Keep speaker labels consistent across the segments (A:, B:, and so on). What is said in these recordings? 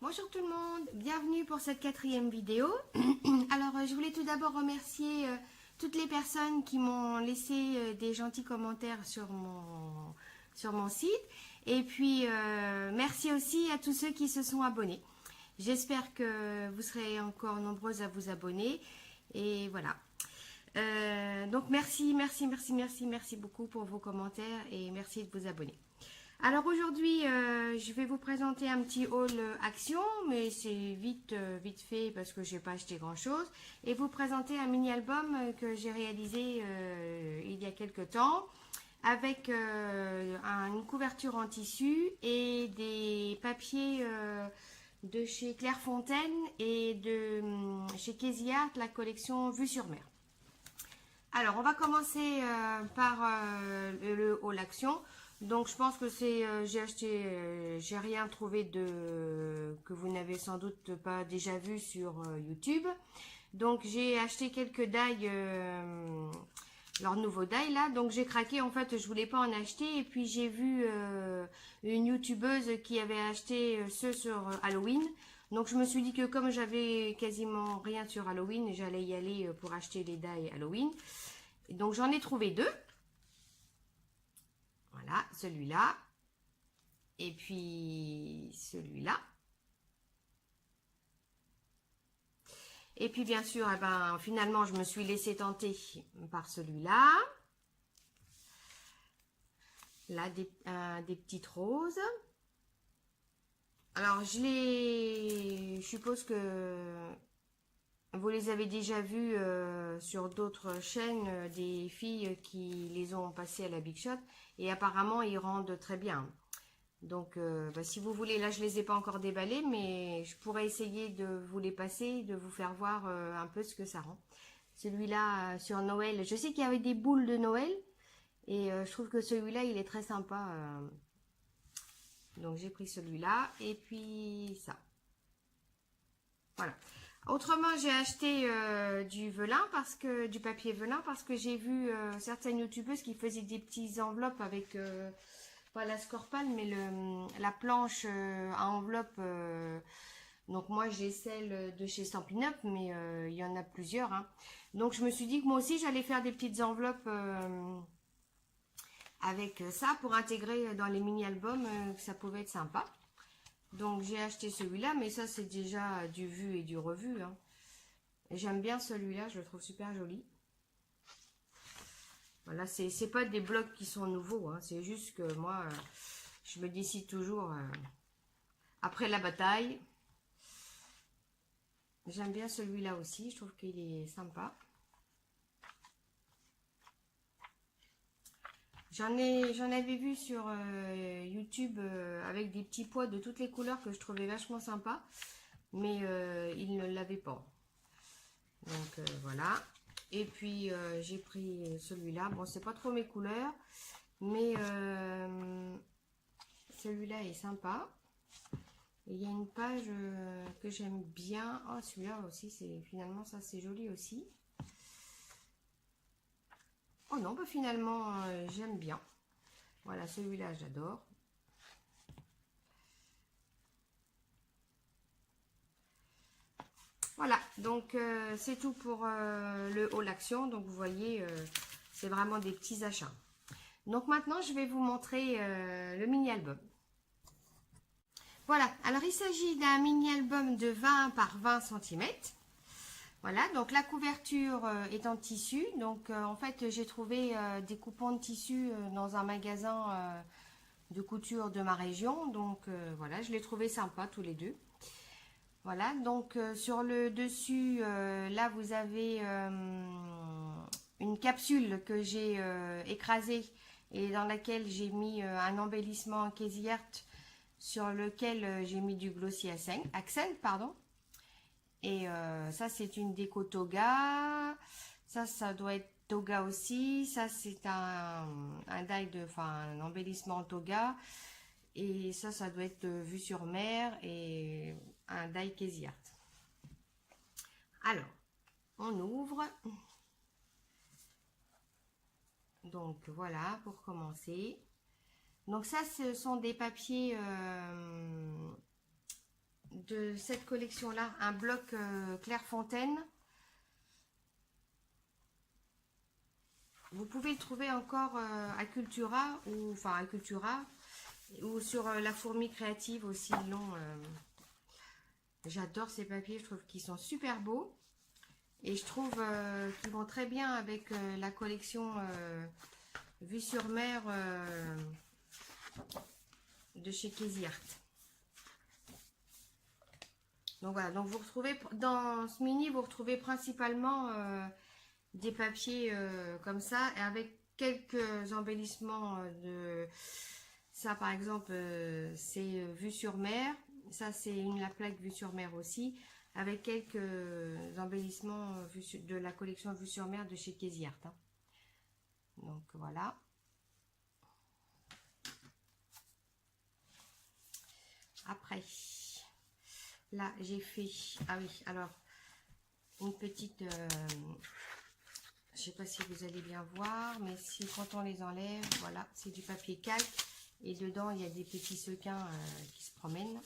A: Bonjour tout le monde, bienvenue pour cette 4e vidéo. Alors je voulais tout d'abord remercier toutes les personnes qui m'ont laissé des gentils commentaires sur mon site. Et puis merci aussi à tous ceux qui se sont abonnés. J'espère que vous serez encore nombreuses à vous abonner. Et voilà. Donc merci beaucoup pour vos commentaires et merci de vous abonner. Alors aujourd'hui, je vais vous présenter un petit haul action, mais c'est vite fait parce que j'ai pas acheté grand chose, et vous présenter un mini album que j'ai réalisé il y a quelques temps avec une couverture en tissu et des papiers de chez Clairefontaine et de chez Casey Art, la collection Vue sur Mer. Alors on va commencer par le haul action. Donc je pense que j'ai acheté, j'ai rien trouvé que vous n'avez sans doute pas déjà vu sur YouTube. Donc j'ai acheté quelques die, leur nouveau die là. Donc j'ai craqué, en fait je voulais pas en acheter. Et puis j'ai vu une youtubeuse qui avait acheté ceux sur Halloween. Donc je me suis dit que comme j'avais quasiment rien sur Halloween, j'allais y aller pour acheter les die Halloween. Et donc j'en ai trouvé deux. Voilà, celui-là. Et puis celui-là. Et puis bien sûr, eh ben, finalement, je me suis laissée tenter par celui-là. Là, des petites roses. Alors, je suppose que vous les avez déjà vus sur d'autres chaînes, des filles qui les ont passés à la Big Shot. Et apparemment, ils rendent très bien. Donc, si vous voulez, là, je ne les ai pas encore déballés, mais je pourrais essayer de vous les passer, de vous faire voir un peu ce que ça rend. Celui-là, sur Noël, je sais qu'il y avait des boules de Noël. Et je trouve que celui-là, il est très sympa. Donc, j'ai pris celui-là. Et puis, ça. Voilà. Autrement, j'ai acheté du papier velin, parce que j'ai vu certaines youtubeuses qui faisaient des petites enveloppes avec, pas la scorpale, mais la planche à enveloppe. Donc moi, j'ai celle de chez Stampin' Up, mais il y en a plusieurs. Hein. Donc je me suis dit que moi aussi, j'allais faire des petites enveloppes avec ça pour intégrer dans les mini-albums, que ça pouvait être sympa. Donc j'ai acheté celui-là, mais ça c'est déjà du vu et du revu. Hein. J'aime bien celui-là, je le trouve super joli. Voilà, c'est pas des blocs qui sont nouveaux, hein. C'est juste que moi, je me décide toujours après la bataille. J'aime bien celui-là aussi, je trouve qu'il est sympa. J'en avais vu sur YouTube avec des petits pois de toutes les couleurs que je trouvais vachement sympa, mais ils ne l'avaient pas. Donc voilà. Et puis j'ai pris celui-là. Bon, c'est pas trop mes couleurs, mais celui-là est sympa. Et il y a une page que j'aime bien. Oh, celui-là aussi, finalement ça c'est joli aussi. Oh non, bah finalement, j'aime bien. Voilà, celui-là, j'adore. Voilà, donc c'est tout pour le haul action. Donc vous voyez, c'est vraiment des petits achats. Donc maintenant, je vais vous montrer le mini-album. Voilà, alors il s'agit d'un mini-album de 20 par 20 cm. Voilà, donc la couverture est en tissu. Donc en fait, j'ai trouvé des coupons de tissu dans un magasin de couture de ma région. Donc voilà, je les trouvais sympas tous les deux. Voilà, donc sur le dessus, là vous avez une capsule que j'ai écrasée et dans laquelle j'ai mis un embellissement Casey Art sur lequel j'ai mis du glossy accent, pardon. Et ça, c'est une déco toga. Ça doit être toga aussi. Ça, c'est un embellissement toga. Et ça doit être vue sur mer et un die Casey Art. Alors, on ouvre. Donc, voilà, pour commencer. Donc, ça, ce sont des papiers de cette collection-là, un bloc Clairefontaine. Vous pouvez le trouver encore à Cultura, ou enfin à Cultura, ou sur la fourmi créative aussi long. J'adore ces papiers, je trouve qu'ils sont super beaux. Et je trouve qu'ils vont très bien avec la collection Vue sur mer de chez Casey Art. Donc voilà, donc vous retrouvez dans ce mini, vous retrouvez principalement des papiers comme ça, et avec quelques embellissements de ça par exemple, c'est Vue sur mer, ça c'est la plaque Vue sur mer aussi, avec quelques embellissements de la collection Vue sur mer de chez Casey Art. Hein. Donc voilà. Après, là j'ai fait, ah oui, alors une petite, je sais pas si vous allez bien voir, mais si quand on les enlève, voilà, c'est du papier calque et dedans il y a des petits sequins qui se promènent.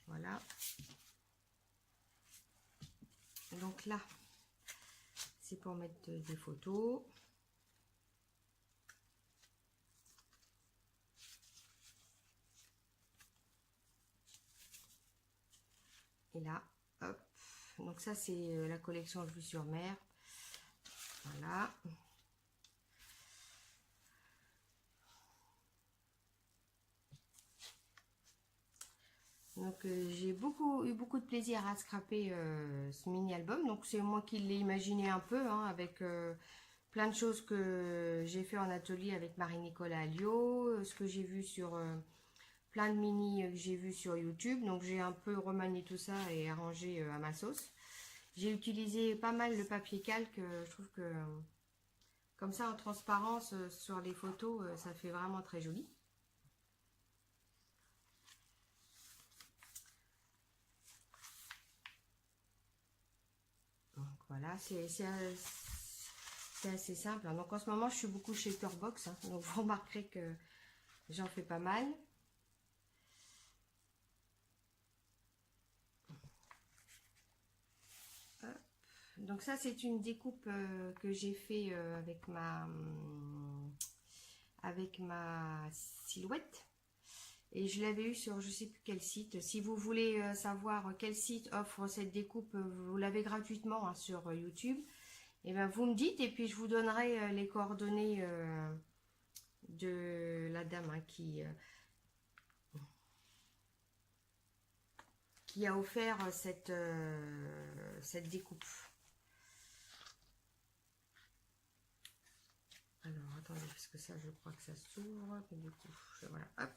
A: Voilà. Donc là, c'est pour mettre des photos. Et là, hop. Donc ça, c'est la collection Vue sur mer. Voilà. Donc j'ai eu beaucoup de plaisir à scraper ce mini album. Donc c'est moi qui l'ai imaginé un peu, hein, avec plein de choses que j'ai fait en atelier avec Marie-Nicolas Alliot, ce que j'ai vu sur plein de mini que j'ai vu sur YouTube. Donc j'ai un peu remanié tout ça et arrangé à ma sauce. J'ai utilisé pas mal le papier calque. Je trouve que comme ça en transparence sur les photos, ça fait vraiment très joli. Donc voilà, c'est assez simple. Donc en ce moment, je suis beaucoup chez Curbox. Hein, donc vous remarquerez que j'en fais pas mal. Hop. Donc ça, c'est une découpe que j'ai fait avec ma silhouette. Et je l'avais eu sur je sais plus quel site. Si vous voulez savoir quel site offre cette découpe, vous l'avez gratuitement hein, sur YouTube. Et ben vous me dites et puis je vous donnerai les coordonnées de la dame hein, qui a offert cette découpe. Alors attendez parce que ça je crois que ça s'ouvre. Du coup voilà hop.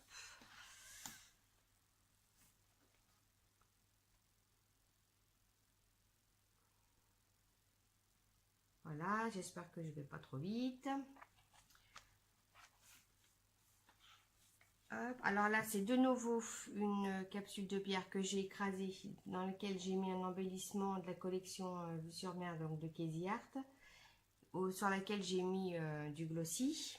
A: Voilà, j'espère que je vais pas trop vite. Hop. Alors là, c'est de nouveau une capsule de bière que j'ai écrasée, dans laquelle j'ai mis un embellissement de la collection Vue sur mer, donc de Casey Art, sur laquelle j'ai mis du glossy.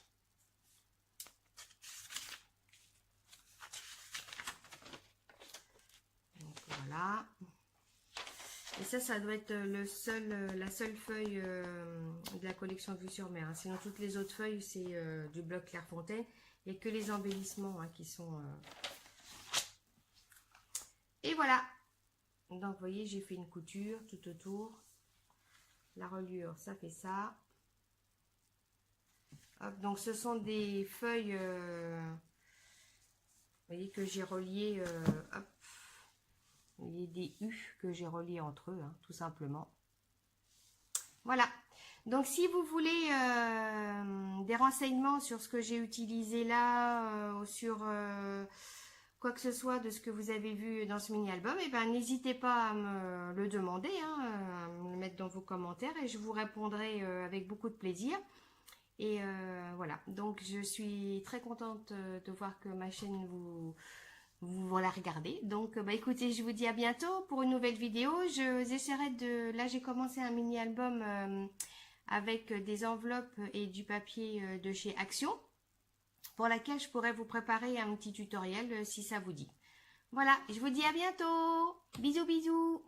A: Donc voilà. Et ça doit être la seule feuille de la collection Vue sur mer. Hein. Sinon, toutes les autres feuilles, c'est du bloc Clairefontaine. Il n'y a que les embellissements hein, qui sont... Et voilà. Donc, vous voyez, j'ai fait une couture tout autour. La reliure, ça fait ça. Hop, donc, ce sont des feuilles... vous voyez que j'ai relié... hop. Il y a des U que j'ai reliés entre eux, hein, tout simplement. Voilà. Donc, si vous voulez des renseignements sur ce que j'ai utilisé là, ou sur quoi que ce soit de ce que vous avez vu dans ce mini-album, eh ben, n'hésitez pas à me le demander, hein, à me le mettre dans vos commentaires et je vous répondrai avec beaucoup de plaisir. Et voilà. Donc, je suis très contente de voir que ma chaîne vous la regardez. Donc bah écoutez, je vous dis à bientôt pour une nouvelle vidéo. J'essaierai là j'ai commencé un mini album avec des enveloppes et du papier de chez Action, pour laquelle je pourrais vous préparer un petit tutoriel si ça vous dit. Voilà, je vous dis à bientôt. Bisous, bisous.